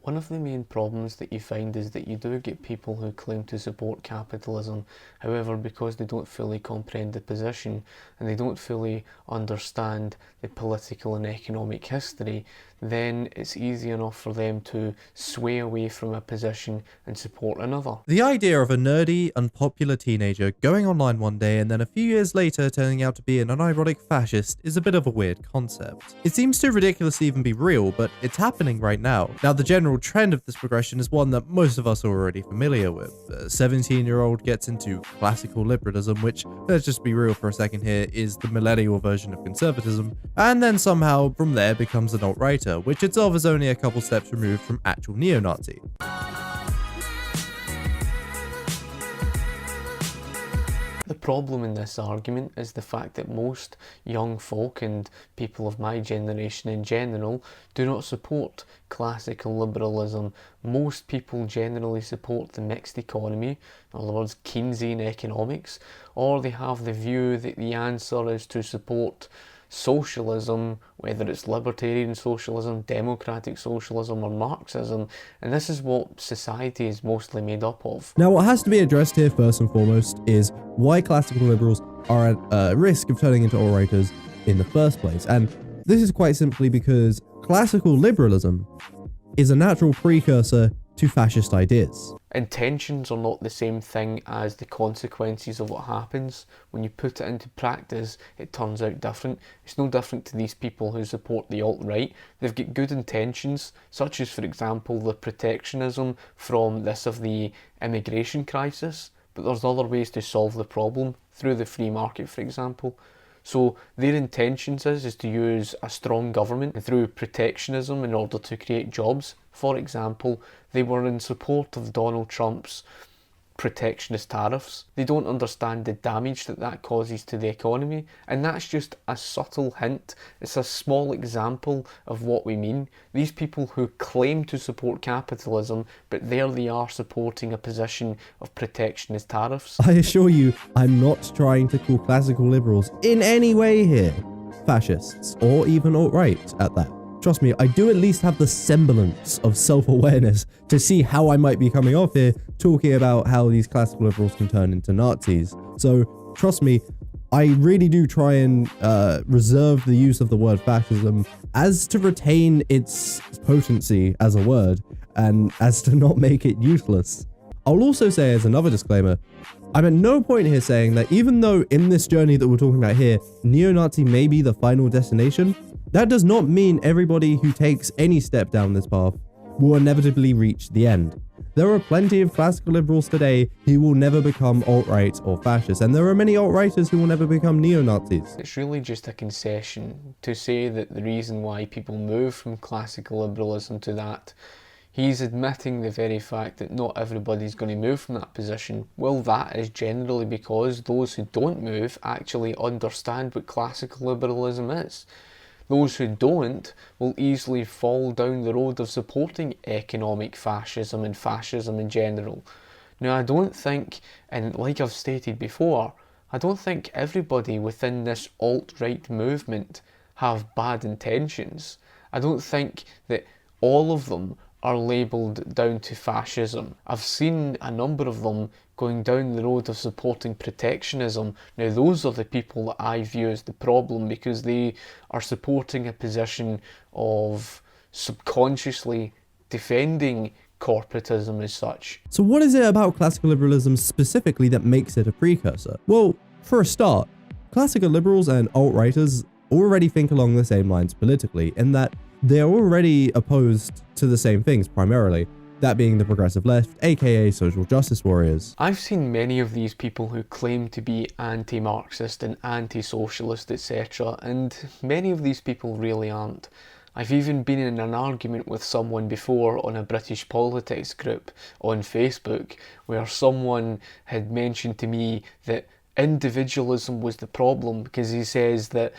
One of the main problems that you find is that you do get people who claim to support capitalism, however, because they don't fully comprehend the position and they don't fully understand the political and economic history, then it's easy enough for them to sway away from a position and support another. The idea of a nerdy, unpopular teenager going online one day and then a few years later turning out to be an unironic fascist is a bit of a weird concept. It seems too ridiculous to even be real, but it's happening right now. Now, the general trend of this progression is one that most of us are already familiar with. A 17-year-old gets into classical liberalism, which, let's just be real for a second here, is the millennial version of conservatism, and then somehow from there becomes an alt-righter, which itself is only a couple steps removed from actual neo-Nazi. The problem in this argument is the fact that most young folk and people of my generation in general do not support classical liberalism. Most people generally support the mixed economy, in other words Keynesian economics, or they have the view that the answer is to support socialism, whether it's libertarian socialism, democratic socialism or Marxism, and this is what society is mostly made up of. Now, what has to be addressed here first and foremost is why classical liberals are at risk of turning into alt-righters in the first place, and this is quite simply because classical liberalism is a natural precursor to fascist ideas. Intentions are not the same thing as the consequences of what happens. When you put it into practice, it turns out different. It's no different to these people who support the alt-right. They've got good intentions, such as, for example, the protectionism from the immigration crisis, but there's other ways to solve the problem, through the free market, for example. So their intentions is to use a strong government through protectionism in order to create jobs. For example, they were in support of Donald Trump's protectionist tariffs. They don't understand the damage that causes to the economy, and that's just a subtle hint. It's a small example of what we mean. These people who claim to support capitalism, but there they are supporting a position of protectionist tariffs. I assure you, I'm not trying to call classical liberals in any way here fascists, or even alt-right at that. Trust me, I do at least have the semblance of self-awareness to see how I might be coming off here talking about how these classical liberals can turn into Nazis. So, trust me, I really do try and reserve the use of the word fascism as to retain its potency as a word and as to not make it useless. I'll also say as another disclaimer, I'm at no point here saying that even though in this journey that we're talking about here, neo-Nazi may be the final destination, that does not mean everybody who takes any step down this path will inevitably reach the end. There are plenty of classical liberals today who will never become alt-right or fascist, and there are many alt-righters who will never become neo-Nazis. It's really just a concession to say that the reason why people move from classical liberalism to that, he's admitting the very fact that not everybody's going to move from that position. Well, that is generally because those who don't move actually understand what classical liberalism is. Those who don't will easily fall down the road of supporting economic fascism and fascism in general. Now, I don't think, and like I've stated before, I don't think everybody within this alt-right movement have bad intentions. I don't think that all of them are labelled down to fascism. I've seen a number of them going down the road of supporting protectionism. Now, those are the people that I view as the problem, because they are supporting a position of subconsciously defending corporatism as such. So what is it about classical liberalism specifically that makes it a precursor? Well, for a start, classical liberals and alt-righters already think along the same lines politically, in that they're already opposed to the same things primarily, that being the progressive left, aka social justice warriors. I've seen many of these people who claim to be anti-Marxist and anti-socialist, etc., and many of these people really aren't. I've even been in an argument with someone before on a British politics group on Facebook, where someone had mentioned to me that individualism was the problem, because he says that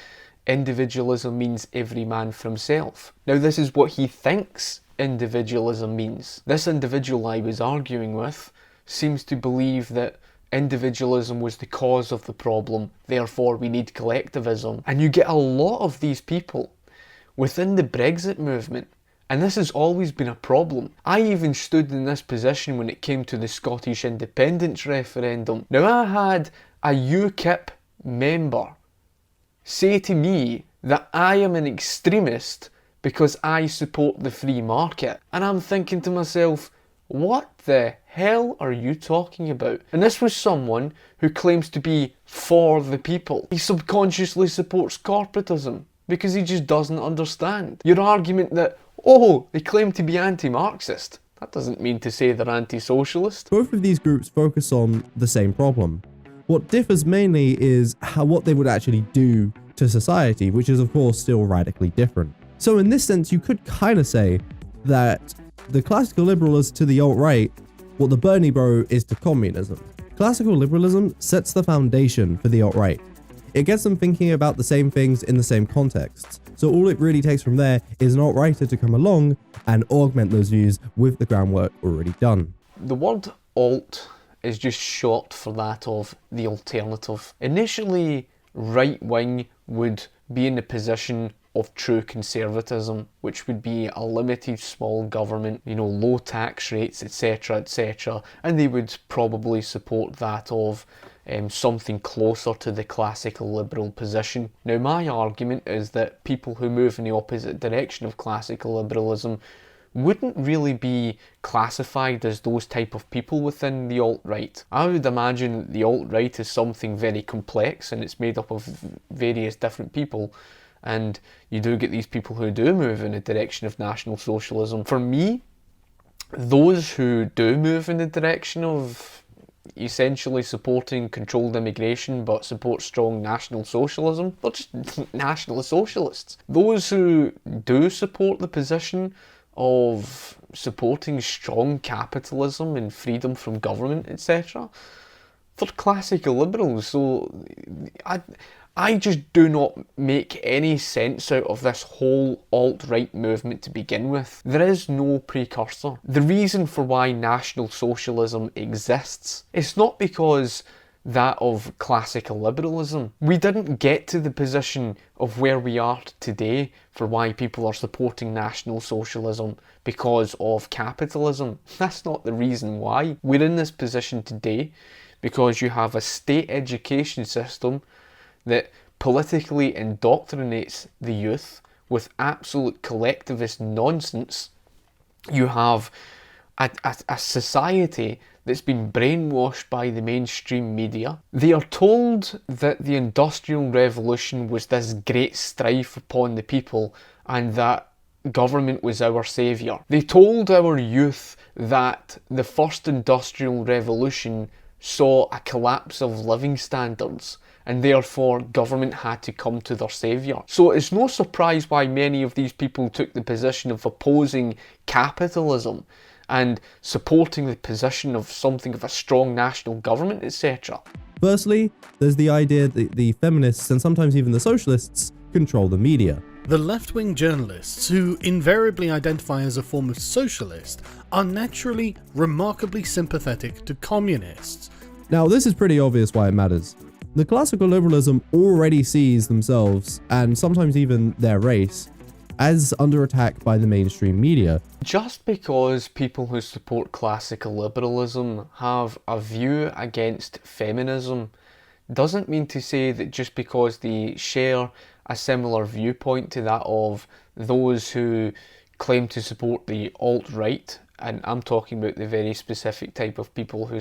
individualism means every man for himself. Now, this is what he thinks individualism means. This individual I was arguing with seems to believe that individualism was the cause of the problem, therefore we need collectivism. And you get a lot of these people within the Brexit movement And this has always been a problem. I even stood in this position when it came to the Scottish independence referendum. Now, I had a UKIP member say to me that I am an extremist because I support the free market. And I'm thinking to myself, what the hell are you talking about? And this was someone who claims to be for the people. He subconsciously supports corporatism because he just doesn't understand. Your argument that, oh, they claim to be anti-Marxist, that doesn't mean to say they're anti-socialist. Both of these groups focus on the same problem. What differs mainly is what they would actually do to society, which is of course still radically different. So in this sense, you could kind of say that the classical liberals to the alt-right, what the Bernie bro is to communism. Classical liberalism sets the foundation for the alt-right. It gets them thinking about the same things in the same contexts. So all it really takes from there is an alt-righter to come along and augment those views with the groundwork already done. The word alt is just short for that of the alternative. Initially, right-wing would be in the position of true conservatism, which would be a limited small government, low tax rates, etc., etc., and they would probably support that of something closer to the classical liberal position. Now, my argument is that people who move in the opposite direction of classical liberalism wouldn't really be classified as those type of people within the alt-right. I would imagine the alt-right is something very complex and it's made up of various different people, and you do get these people who do move in the direction of National Socialism. For me, those who do move in the direction of essentially supporting controlled immigration but support strong National Socialism, they're just National Socialists. Those who do support the position of supporting strong capitalism and freedom from government, etc., they're classical liberals. So I just do not make any sense out of this whole alt-right movement to begin with. There is no precursor. The reason for why National Socialism exists is not because that of classical liberalism. We didn't get to the position of where we are today for why people are supporting National Socialism because of capitalism. That's not the reason why. We're in this position today because you have a state education system that politically indoctrinates the youth with absolute collectivist nonsense. You have a society that's been brainwashed by the mainstream media. They are told that the Industrial Revolution was this great strife upon the people and that government was our saviour. They told our youth that the first Industrial Revolution saw a collapse of living standards and therefore government had to come to their saviour. So it's no surprise why many of these people took the position of opposing capitalism and supporting the position of something of a strong national government, etc. Firstly, there's the idea that the feminists and sometimes even the socialists control the media. The left-wing journalists, who invariably identify as a form of socialist, are naturally remarkably sympathetic to communists. Now, this is pretty obvious why it matters. The classical liberalism already sees themselves, and sometimes even their race, as under attack by the mainstream media. Just because people who support classical liberalism have a view against feminism doesn't mean to say that just because they share a similar viewpoint to that of those who claim to support the alt-right, and I'm talking about the very specific type of people who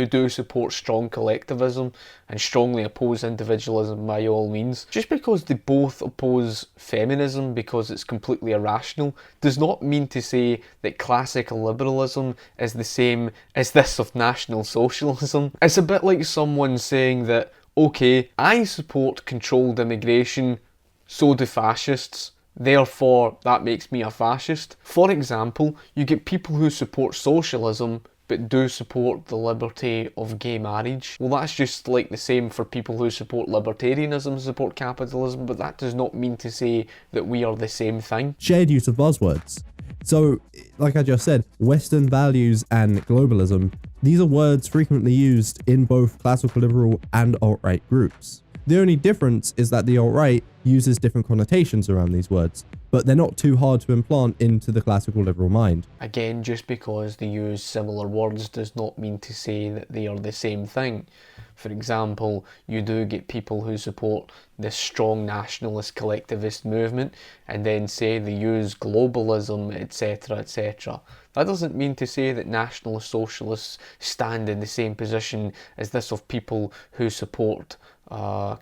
do support strong collectivism and strongly oppose individualism by all means. Just because they both oppose feminism because it's completely irrational does not mean to say that classical liberalism is the same as this of National Socialism. It's a bit like someone saying that, okay, I support controlled immigration, so do fascists, therefore that makes me a fascist. For example, you get people who support socialism but do support the liberty of gay marriage. Well, that's just like the same for people who support libertarianism, support capitalism, but that does not mean to say that we are the same thing. Shared use of buzzwords. So, like I just said, Western values and globalism, these are words frequently used in both classical liberal and alt-right groups. The only difference is that the alt-right uses different connotations around these words. but they're not too hard to implant into the classical liberal mind. Again, just because they use similar words does not mean to say that they are the same thing. For example, you do get people who support this strong nationalist collectivist movement and then say they use globalism, etc., etc. That doesn't mean to say that nationalist socialists stand in the same position as this of people who support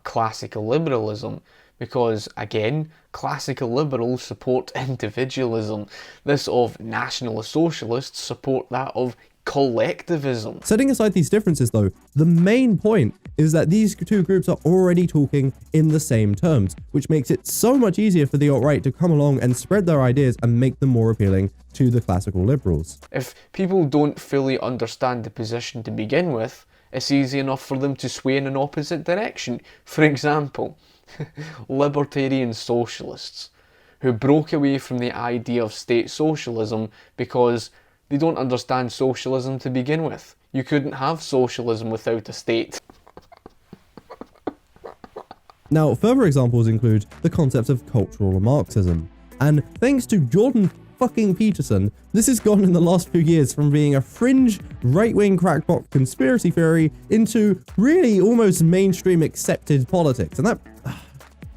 classical liberalism. Because, again, classical liberals support individualism. This of nationalist socialists support that of collectivism. Setting aside these differences though, the main point is that these two groups are already talking in the same terms, which makes it so much easier for the alt-right to come along and spread their ideas and make them more appealing to the classical liberals. If people don't fully understand the position to begin with, it's easy enough for them to sway in an opposite direction. For example, libertarian socialists who broke away from the idea of state socialism because they don't understand socialism to begin with. You couldn't have socialism without a state. Now, further examples include the concept of cultural Marxism. And thanks to Jordan fucking Peterson, this has gone in the last few years from being a fringe right-wing crackpot conspiracy theory into really almost mainstream accepted politics. And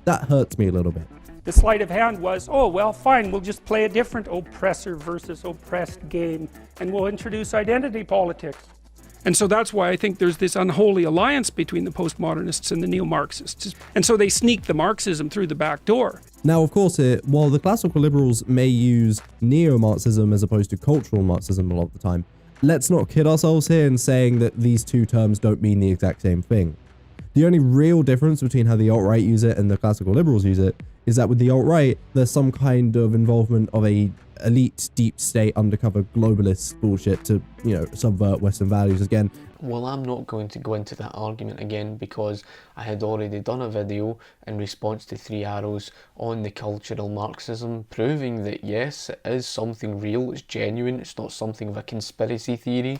that hurts me a little bit. The sleight of hand was, oh, well, fine, we'll just play a different oppressor versus oppressed game, and we'll introduce identity politics. And so that's why I think there's this unholy alliance between the postmodernists and the neo-Marxists. And so they sneak the Marxism through the back door. Now, of course, while the classical liberals may use neo-Marxism as opposed to cultural Marxism a lot of the time, let's not kid ourselves here in saying that these two terms don't mean the exact same thing. The only real difference between how the alt-right use it and the classical liberals use it is that with the alt-right, there's some kind of involvement of a elite, deep state, undercover globalist bullshit to, subvert Western values again. Well, I'm not going to go into that argument again because I had already done a video in response to 3 Arrows on the cultural Marxism, proving that yes, it is something real, it's genuine, it's not something of a conspiracy theory.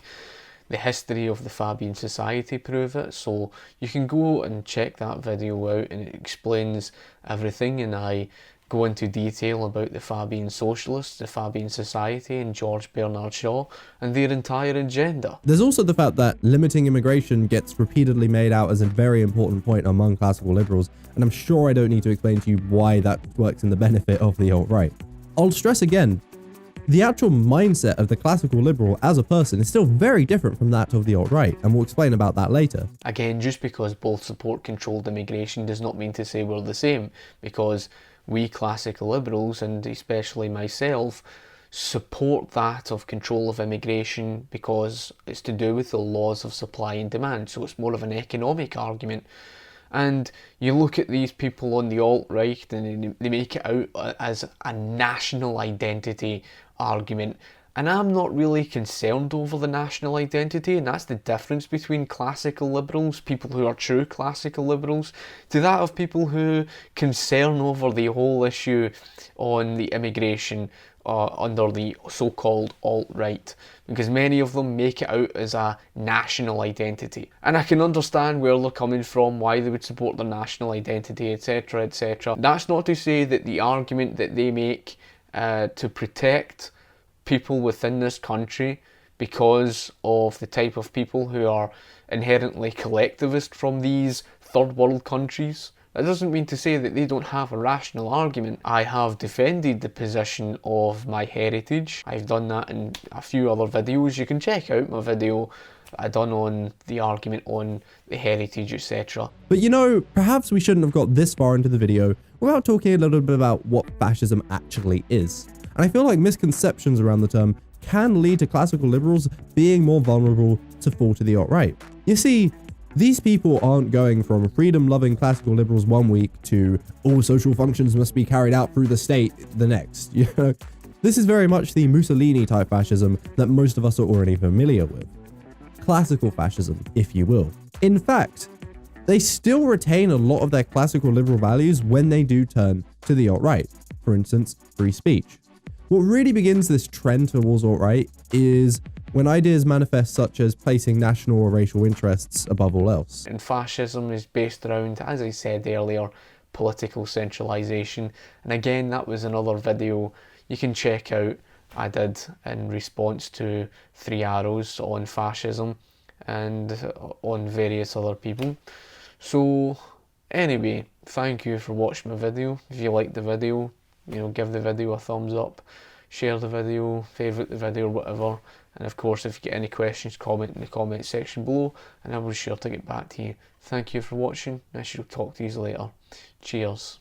The history of the Fabian Society prove it, so you can go and check that video out and it explains everything, and I go into detail about the Fabian Socialists, the Fabian Society and George Bernard Shaw and their entire agenda. There's also the fact that limiting immigration gets repeatedly made out as a very important point among classical liberals, and I'm sure I don't need to explain to you why that works in the benefit of the alt-right. I'll stress again, the actual mindset of the classical liberal as a person is still very different from that of the alt-right, and we'll explain about that later. Again, just because both support controlled immigration does not mean to say we're the same, because we classical liberals, and especially myself, support that of control of immigration because it's to do with the laws of supply and demand, so it's more of an economic argument. And you look at these people on the alt-right and they make it out as a national identity argument. And I'm not really concerned over the national identity, and that's the difference between classical liberals, people who are true classical liberals, to that of people who concern over the whole issue on the immigration under the so-called alt-right, because many of them make it out as a national identity. And I can understand where they're coming from, why they would support their national identity, etc, etc. That's not to say that the argument that they make to protect people within this country because of the type of people who are inherently collectivist from these third world countries, that doesn't mean to say that they don't have a rational argument. I have defended the position of my heritage. I've done that in a few other videos. You can check out my video I done on the argument on the heritage, etc. But perhaps we shouldn't have got this far into the video without talking a little bit about what fascism actually is. And I feel like misconceptions around the term can lead to classical liberals being more vulnerable to fall to the alt-right. You see, these people aren't going from freedom-loving classical liberals one week to all social functions must be carried out through the state the next. This is very much the Mussolini-type fascism that most of us are already familiar with. Classical fascism, if you will. In fact, they still retain a lot of their classical liberal values when they do turn to the alt-right. For instance, free speech. What really begins this trend towards alt-right is when ideas manifest such as placing national or racial interests above all else. And fascism is based around, as I said earlier, political centralisation. And again, that was another video you can check out I did in response to 3 Arrows on fascism and on various other people. So anyway, thank you for watching my video. If you liked the video, give the video a thumbs up, share the video, favourite the video, whatever. And of course, if you get any questions, comment in the comment section below and I will be sure to get back to you. Thank you for watching. I shall talk to you later. Cheers.